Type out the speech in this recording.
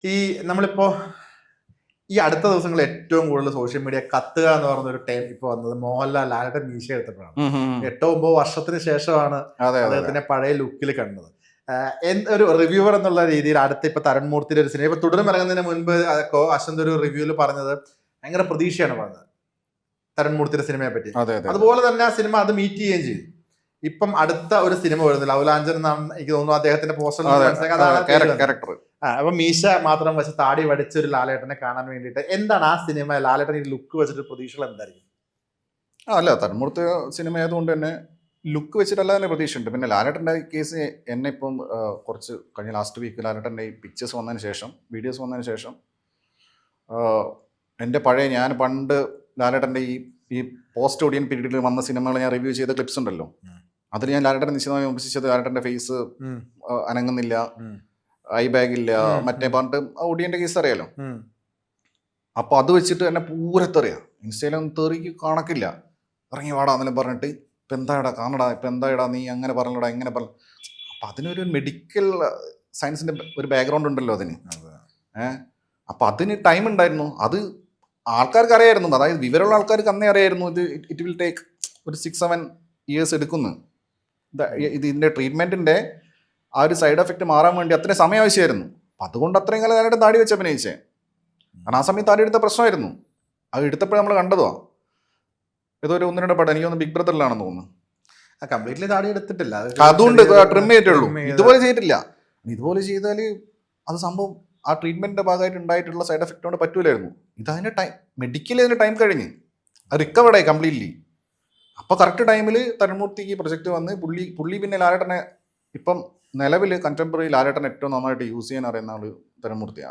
ഈ നമ്മളിപ്പോ ഈ അടുത്ത ദിവസങ്ങളിൽ ഏറ്റവും കൂടുതൽ സോഷ്യൽ മീഡിയ കത്തുക എന്ന് പറയുന്ന ഒരു ടൈം ഇപ്പൊ വന്നത് മോഹൻലാൽ ലാലേട്ടൻ മീശ എടുത്തപ്പോഴാണ്. 8-9 വർഷത്തിന് ശേഷമാണ് അതെ അദ്ദേഹത്തിന്റെ പഴയ ലുക്കിൽ കണ്ടത്. ഒരു റിവ്യൂവർ എന്നുള്ള രീതിയിൽ അടുത്ത ഇപ്പൊ തരൺമൂർത്തിയുടെ ഒരു സിനിമ ഇപ്പൊ തുടരും ഇറങ്ങുന്നതിന് മുൻപ് അശ്വന്ത് ഒരു റിവ്യൂവിൽ പറഞ്ഞത് ഭയങ്കര പ്രതീക്ഷയാണ് പറഞ്ഞത് തരൺമൂർത്തിയുടെ സിനിമയെ പറ്റി. അതുപോലെ തന്നെ ആ സിനിമ അത് മീറ്റ് ചെയ്യുകയും ചെയ്തു. ഇപ്പം അടുത്ത ഒരു സിനിമ വരുന്നു ലവലാഞ്ചൻ എന്നാണ് എനിക്ക് തോന്നുന്നു അദ്ദേഹത്തിന്റെ പോസ്റ്റർ. അപ്പൊ മീശ മാത്രം വെച്ച് താടി വടിച്ച ഒരു ലാലേട്ടനെ കാണാൻ വേണ്ടിയിട്ട് എന്താണ് ആ സിനിമ ലാലേട്ടൻ ഈ ലുക്ക് വെച്ചിട്ട് പ്രതീക്ഷകൾ എന്തായിരിക്കും? അല്ല, തന്മൂർത്തി സിനിമ ആയതുകൊണ്ട് തന്നെ ലുക്ക് വെച്ചിട്ടല്ല തന്നെ പ്രതീക്ഷയുണ്ട്. പിന്നെ ലാലേട്ടൻ്റെ കേസ് എന്നെ ഇപ്പം കുറച്ച് കഴിഞ്ഞ ലാസ്റ്റ് വീക്ക് ലാലേട്ടൻ്റെ ഈ പിക്ചേഴ്സ് വന്നതിന് ശേഷം, വീഡിയോസ് വന്നതിന് ശേഷം എൻ്റെ പഴയ ഞാൻ പണ്ട് ലാലേട്ടൻ്റെ ഈ പോസ്റ്റ് ഓഡിയൻ പീരീഡിൽ വന്ന സിനിമകൾ ഞാൻ റിവ്യൂ ചെയ്ത ക്ലിപ്സ് ഉണ്ടല്ലോ, അതിൽ ഞാൻ ലാലേട്ടനെ നിശ്ചിതമായി വിമർശിച്ചത് ലാലേട്ടൻ്റെ ഫേസ് അനങ്ങുന്നില്ല, ഐ ബാഗ് ഇല്ല, മറ്റേ പറഞ്ഞിട്ട് ഓഡിയൻ്റെ കേസ് അറിയാലോ. അപ്പോൾ അത് വെച്ചിട്ട് എന്നെ പൂരത്തെറിയാം, ഇൻസ്റ്റയിലൊന്നും തെറിക്ക് കണക്കില്ല. ഇറങ്ങി വാടാ എന്നെല്ലാം പറഞ്ഞിട്ട് ഇപ്പം എന്താടാ കാണടാ, ഇപ്പം എന്താടാ നീ അങ്ങനെ പറഞ്ഞടാ ഇങ്ങനെ പറഞ്ഞു. അപ്പം അതിനൊരു മെഡിക്കൽ സയൻസിൻ്റെ ഒരു ബാക്ക്ഗ്രൗണ്ട് ഉണ്ടല്ലോ അതിന്. അപ്പം അതിന് ടൈം ഉണ്ടായിരുന്നു. അത് ആൾക്കാർക്ക് അറിയായിരുന്നു, അതായത് വിവരമുള്ള ആൾക്കാർക്ക് അന്നേ അറിയായിരുന്നു ഇറ്റ് വിൽ ടേക്ക് ഒരു 6-7 ഇയേഴ്സ് എടുക്കുന്നു. ഇതിൻ്റെ ട്രീറ്റ്മെൻറ്റിൻ്റെ ആ ഒരു സൈഡ് എഫക്റ്റ് മാറാൻ വേണ്ടി അത്രയും സമയം ആവശ്യമായിരുന്നു. അപ്പം അതുകൊണ്ട് അത്രയും കാലം ഞാനായിട്ട് താടി വെച്ച് അഭിനയിച്ചേ. കാരണം ആ സമയത്ത് താടി എടുത്ത പ്രശ്നമായിരുന്നു. അത് എടുത്തപ്പോൾ നമ്മൾ കണ്ടതോ ഏതോ ഒരു 1-2 പടം, എനിക്കൊന്ന് ബിഗ് ബ്രദറിലാണെന്ന് തോന്നുന്നു. കംപ്ലീറ്റ്ലി താടി എടുത്തിട്ടില്ല, അതുകൊണ്ട് ട്രിം ചെയ്തിട്ടുള്ളൂ. ഇതുപോലെ ചെയ്തിട്ടില്ല. ഇതുപോലെ ചെയ്താൽ അത് സംഭവം ആ ട്രീറ്റ്മെൻറ്റിൻ്റെ ഭാഗമായിട്ട് ഉണ്ടായിട്ടുള്ള സൈഡ് എഫക്റ്റ് കൊണ്ട് പറ്റൂലായിരുന്നു. ഇതതിൻ്റെ ടൈം മെഡിക്കലി അതിന് ടൈം കഴിഞ്ഞ് അത് റിക്കവേർഡായി കംപ്ലീറ്റ്ലി. അപ്പോൾ കറക്റ്റ് ടൈമിൽ തരൺമൂർത്തിക്ക് പ്രൊജക്റ്റ് വന്ന് പുള്ളി പിന്നെ ലാലേട്ടനെ ഇപ്പം നിലവിൽ കണ്ടംപററി ലാലേട്ടൻ ഏറ്റവും നന്നായിട്ട് യൂസ് ചെയ്യാൻ അറിയുന്ന ആൾ തരൺമൂർത്തിയാണ്.